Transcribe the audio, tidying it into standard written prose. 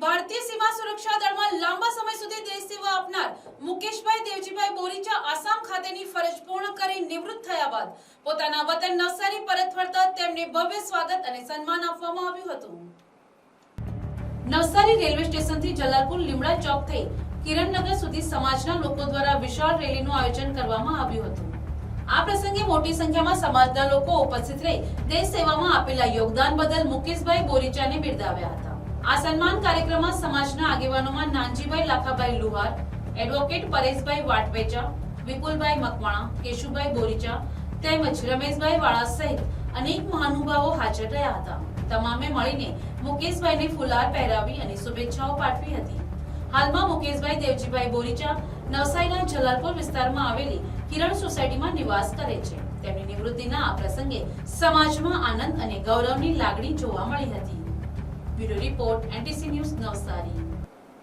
ભારતીય સીમા સુરક્ષા દળમાં લાંબા સમય સુધી દેશ સેવા આપનાર મુકેશભાઈ દેવજીભાઈ બોરીચા આસામ ખાતેની ફરજ પૂર્ણ કરી નિવૃત્ત થયા બાદ પોતાના વતન નવસારી પરત ફરતા તેમને ભવ્ય સ્વાગત અને સન્માન આપવામાં આવ્યું હતું। નવસારી રેલવે સ્ટેશનથી જલાલપુર લીમડા ચોક થઈ કિરણનગર સુધી સમાજના લોકો દ્વારા વિશાળ રેલીનું આયોજન કરવામાં આવ્યું હતું। આ પ્રસંગે મોટી સંખ્યામાં સમાજના લોકો ઉપસ્થિત રહી દેશ સેવામાં આપેલા યોગદાન બદલ મુકેશભાઈ બોરીચાને બિરદાવ્યા હતા। આ સન્માન કાર્યક્રમમાં સમાજના આગેવાનોમાં નાનજીભાઈ લાખાભાઈ લુહાર, એડવોકેટ પરેશભાઈ વાટવેચા, વિપુલભાઈ મકવાણા, કેશુભાઈ બોરીચા તેમજ રમેશભાઈ વાળા સહિત અનેક મહાનુભાવો હાજર રહ્યા હતા। તમામે મળીને મુકેશભાઈને ફુલાર પહેરાવી અને શુભેચ્છાઓ પાઠવી હતી। હાલમાં મુકેશભાઈ દેવજીભાઈ બોરીચા નવસારીના જલાલપુર વિસ્તારમાં આવેલી કિરણ સોસાયટીમાં નિવાસ કરે છે। તેમની નિવૃત્તિના આ પ્રસંગે સમાજમાં આનંદ અને ગૌરવની લાગણી જોવા મળી હતી। Bureau report NTC news Navsari.